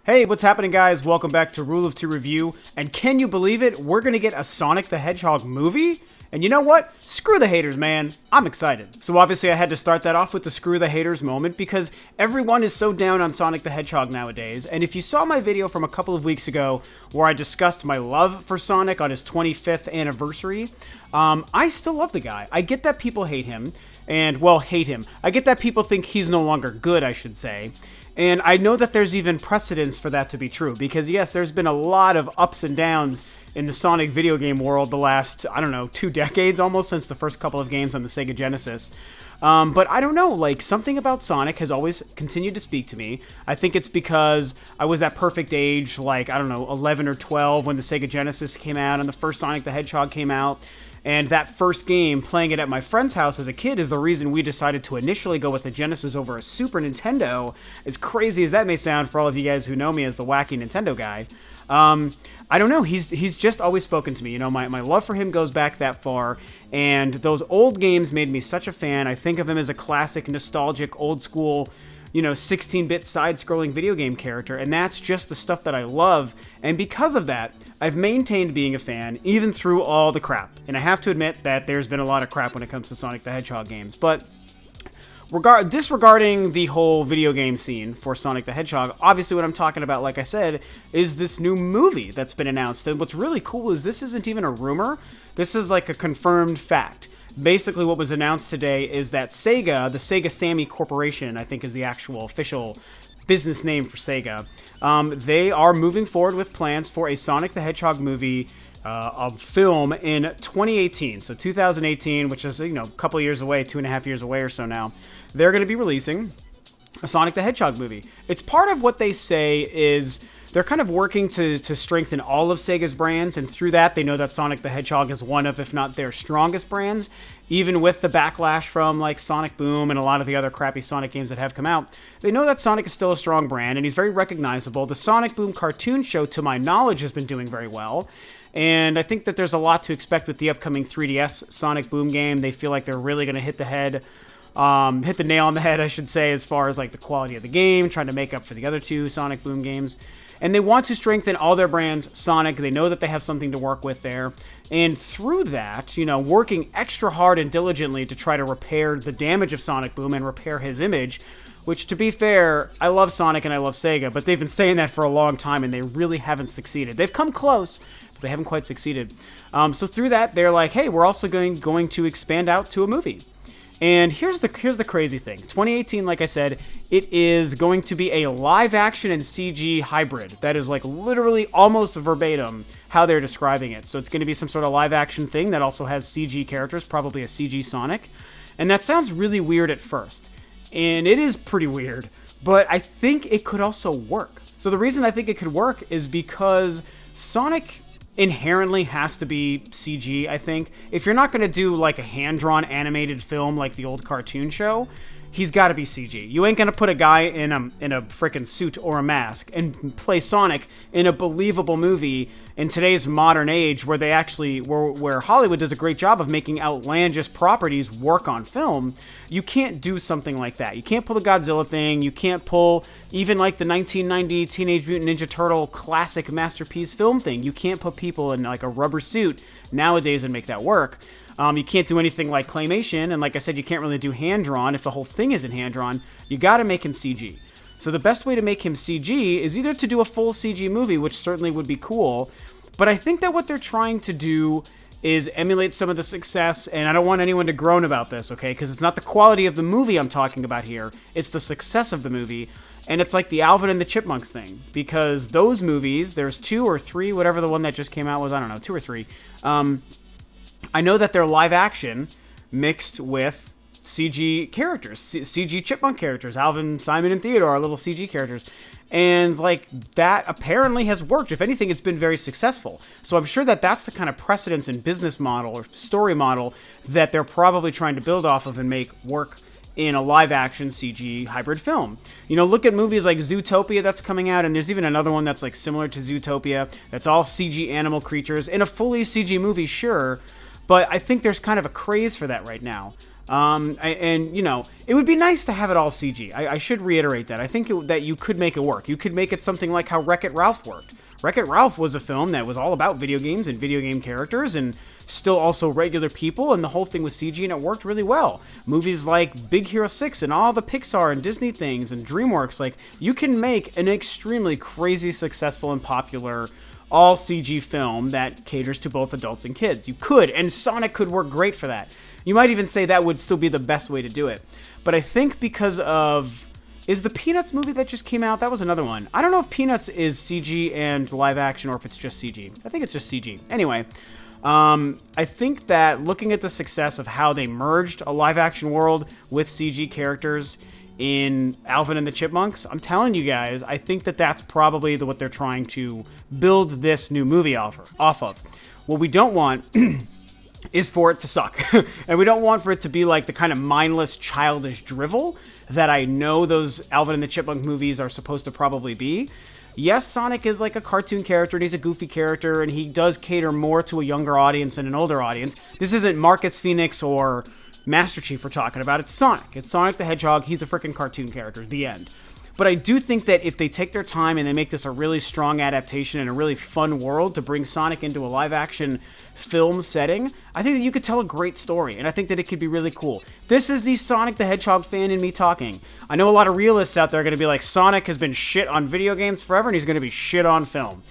Hey, what's happening, guys? Welcome back to Rule of Two Review. And can you believe it? We're going to get a Sonic the Hedgehog movie? And you know what? Screw the haters, man. I'm excited. So obviously I had to start that off with the screw the haters moment because everyone is so down on Sonic the Hedgehog nowadays. And if you saw my video from a couple of weeks ago where I discussed my love for Sonic on his 25th anniversary, I still love the guy. I get that people hate him. And, well, hate him. I get that people think he's no longer good, I should say. And I know that there's even precedence for that to be true, because yes, there's been a lot of ups and downs in the Sonic video game world the last, 2 decades almost, since the first couple of games on the Sega Genesis. But I don't know, like, something about Sonic has always continued to speak to me. I think it's because I was at perfect age, 11 or 12 when the Sega Genesis came out and the first Sonic the Hedgehog came out. And that first game, playing it at my friend's house as a kid, is the reason we decided to initially go with the Genesis over a Super Nintendo. As crazy as that may sound for all of you guys who know me as the wacky Nintendo guy. I don't know, he's just always spoken to me. You know, my love for him goes back that far, and those old games made me such a fan. I think of him as a classic, nostalgic, old school, 16-bit side-scrolling video game character, and that's just the stuff that I love. And because of that, I've maintained being a fan, even through all the crap. And I have to admit that there's been a lot of crap when it comes to Sonic the Hedgehog games. But disregarding the whole video game scene for Sonic the Hedgehog, obviously what I'm talking about, like I said, is this new movie that's been announced. And what's really cool is this isn't even a rumor. This is like a confirmed fact. Basically, what was announced today is that Sega, the Sega Sammy Corporation, I think is the actual official business name for Sega, they are moving forward with plans for a Sonic the Hedgehog movie, a film in 2018. So 2018, which is, a couple of years away, 2.5 years away or so now. They're going to be releasing a Sonic the Hedgehog movie. It's part of what they say is they're kind of working to strengthen all of Sega's brands, and through that, they know that Sonic the Hedgehog is one of, if not their strongest brands, even with the backlash from, like, Sonic Boom and a lot of the other crappy Sonic games that have come out. They know that Sonic is still a strong brand, and he's very recognizable. The Sonic Boom cartoon show, to my knowledge, has been doing very well, and I think that there's a lot to expect with the upcoming 3DS Sonic Boom game. They feel like they're really going to hit the nail on the head, I should say, as far as, like, the quality of the game, trying to make up for the other two Sonic Boom games. And they want to strengthen all their brands, Sonic. They know that they have something to work with there. And through that, working extra hard and diligently to try to repair the damage of Sonic Boom and repair his image, which, to be fair, I love Sonic and I love Sega, but they've been saying that for a long time and they really haven't succeeded. They've come close, but they haven't quite succeeded. So through that, they're like, hey, we're also going to expand out to a movie. And here's the crazy thing. 2018, like I said, it is going to be a live action and CG hybrid. That is, like, literally almost verbatim how they're describing it. So it's going to be some sort of live action thing that also has CG characters, probably a CG Sonic. And that sounds really weird at first. And it is pretty weird, but I think it could also work. So the reason I think it could work is because Sonic inherently has to be CG, I think. If you're not going to do, like, a hand-drawn animated film like the old cartoon show, he's got to be CG. You ain't going to put a guy in a frickin' suit or a mask and play Sonic in a believable movie in today's modern age where they actually, where Hollywood does a great job of making outlandish properties work on film. You can't do something like that. You can't pull the Godzilla thing. You can't pull even, like, the 1990 Teenage Mutant Ninja Turtle classic masterpiece film thing. You can't put people in, like, a rubber suit nowadays and make that work. You can't do anything like claymation, and like I said, you can't really do hand-drawn if the whole thing isn't hand-drawn. You gotta make him CG. So the best way to make him CG is either to do a full CG movie, which certainly would be cool, but I think that what they're trying to do is emulate some of the success, and I don't want anyone to groan about this, okay? Because it's not the quality of the movie I'm talking about here, it's the success of the movie. And it's like the Alvin and the Chipmunks thing, because those movies, there's 2 or 3, whatever the one that just came out was, I don't know, 2 or 3, I know that they're live action mixed with CG characters, CG chipmunk characters. Alvin, Simon, and Theodore are little CG characters. And, like, that apparently has worked. If anything, it's been very successful. So I'm sure that that's the kind of precedence and business model or story model that they're probably trying to build off of and make work in a live-action CG hybrid film. Look at movies like Zootopia that's coming out, and there's even another one that's, like, similar to Zootopia. That's all CG animal creatures in a fully CG movie, sure, but I think there's kind of a craze for that right now. And, you know, it would be nice to have it all CG. I should reiterate that. I think that you could make it work. You could make it something like how Wreck-It Ralph worked. Wreck-It Ralph was a film that was all about video games and video game characters and still also regular people, and the whole thing was CG, and it worked really well. Movies like Big Hero 6 and all the Pixar and Disney things and DreamWorks, like, you can make an extremely crazy successful and popular all CG film that caters to both adults and kids. You could, and Sonic could work great for that. You might even say that would still be the best way to do it. But I think because of... Is the Peanuts movie that just came out? That was another one. I don't know if Peanuts is CG and live action or if it's just CG. I think it's just CG. Anyway, I think that looking at the success of how they merged a live action world with CG characters in Alvin and the Chipmunks, I'm telling you guys, I think that that's probably what they're trying to build this new movie off of. What we don't want is for it to suck. And we don't want for it to be like the kind of mindless, childish drivel that I know those Alvin and the Chipmunk movies are supposed to probably be. Yes, Sonic is like a cartoon character, and he's a goofy character, and he does cater more to a younger audience than an older audience. This isn't Marcus Phoenix or Master Chief we're talking about. It's Sonic. It's Sonic the Hedgehog. He's a freaking cartoon character. The end. But I do think that if they take their time and they make this a really strong adaptation and a really fun world to bring Sonic into a live-action film setting, I think that you could tell a great story, and I think that it could be really cool. This is the Sonic the Hedgehog fan in me talking. I know a lot of realists out there are going to be like, Sonic has been shit on video games forever, and he's going to be shit on film.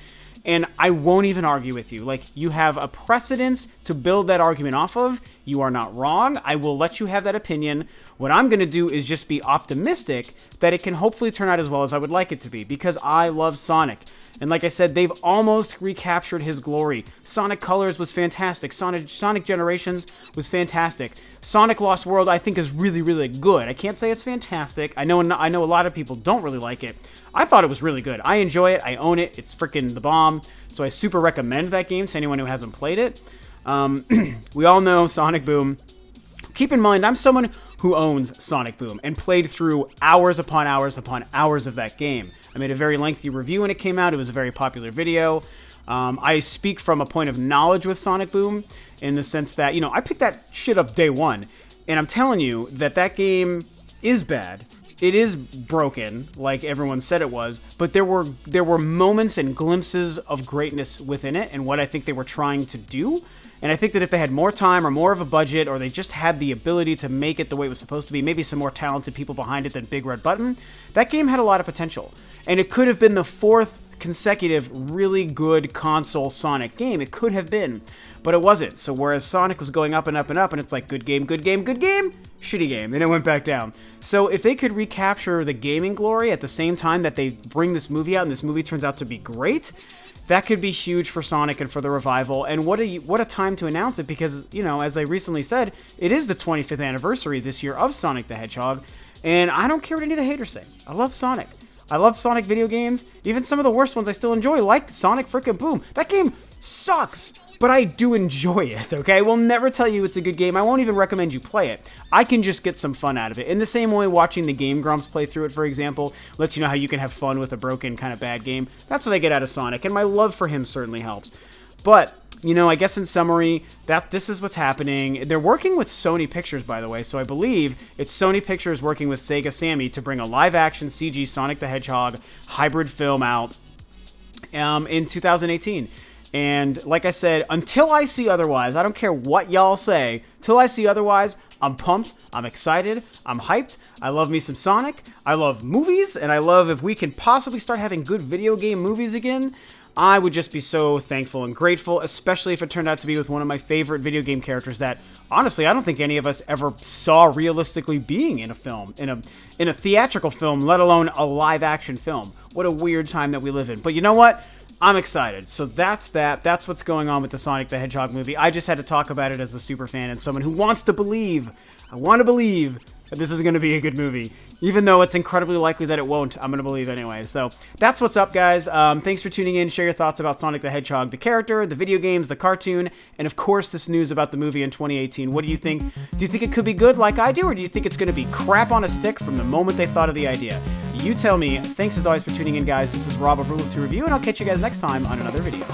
And I won't even argue with you. Like, you have a precedence to build that argument off of. You are not wrong. I will let you have that opinion. What I'm going to do is just be optimistic that it can hopefully turn out as well as I would like it to be, because I love Sonic. And like I said, they've almost recaptured his glory. Sonic Colors was fantastic. Sonic Generations was fantastic. Sonic Lost World, I think, is really, really good. I can't say it's fantastic. I know a lot of people don't really like it. I thought it was really good. I enjoy it. I own it. It's freaking the bomb. So I super recommend that game to anyone who hasn't played it. We all know Sonic Boom. Keep in mind, I'm someone who owns Sonic Boom and played through hours upon hours upon hours of that game. I made a very lengthy review when it came out. It was a very popular video. I speak from a point of knowledge with Sonic Boom in the sense that, you know, I picked that shit up day one. And I'm telling you that that game is bad. It is broken, like everyone said it was, but there were moments and glimpses of greatness within it and what I think they were trying to do. And I think that if they had more time or more of a budget, or they just had the ability to make it the way it was supposed to be, maybe some more talented people behind it than Big Red Button, that game had a lot of potential. And it could have been the fourth consecutive really good console Sonic game. It could have been, but it wasn't. So whereas Sonic was going up and up and up, and it's like, good game, good game, good game, shitty game, then it went back down. So if they could recapture the gaming glory at the same time that they bring this movie out, and this movie turns out to be great, that could be huge for Sonic and for the revival. And what a time to announce it, because, you know, as I recently said, it is the 25th anniversary this year of Sonic the Hedgehog, and I don't care what any of the haters say. I love Sonic. I love Sonic video games. Even some of the worst ones I still enjoy, like Sonic frickin' Boom. That game sucks, but I do enjoy it, okay? I will never tell you it's a good game. I won't even recommend you play it. I can just get some fun out of it. In the same way watching the Game Grumps play through it, for example, lets you know how you can have fun with a broken kind of bad game. That's what I get out of Sonic, and my love for him certainly helps. But, you know, I guess in summary, this is what's happening. They're working with Sony Pictures, by the way, so I believe it's Sony Pictures working with Sega Sammy to bring a live-action CG Sonic the Hedgehog hybrid film out in 2018. And like I said, until I see otherwise, I don't care what y'all say, till I see otherwise, I'm pumped, I'm excited, I'm hyped, I love me some Sonic, I love movies, and I love if we can possibly start having good video game movies again. I would just be so thankful and grateful, especially if it turned out to be with one of my favorite video game characters that, honestly, I don't think any of us ever saw realistically being in a film, in a theatrical film, let alone a live-action film. What a weird time that we live in. But you know what? I'm excited. So that's that. That's what's going on with the Sonic the Hedgehog movie. I just had to talk about it as a super fan and someone who wants to believe. I want to believe that this is going to be a good movie. Even though it's incredibly likely that it won't, I'm going to believe anyway. So that's what's up, guys. Thanks for tuning in. Share your thoughts about Sonic the Hedgehog, the character, the video games, the cartoon, and of course this news about the movie in 2018. What do you think? Do you think it could be good like I do, or do you think it's going to be crap on a stick from the moment they thought of the idea? You tell me. Thanks as always for tuning in, guys. This is Rob of Rule 2 Review, and I'll catch you guys next time on another video.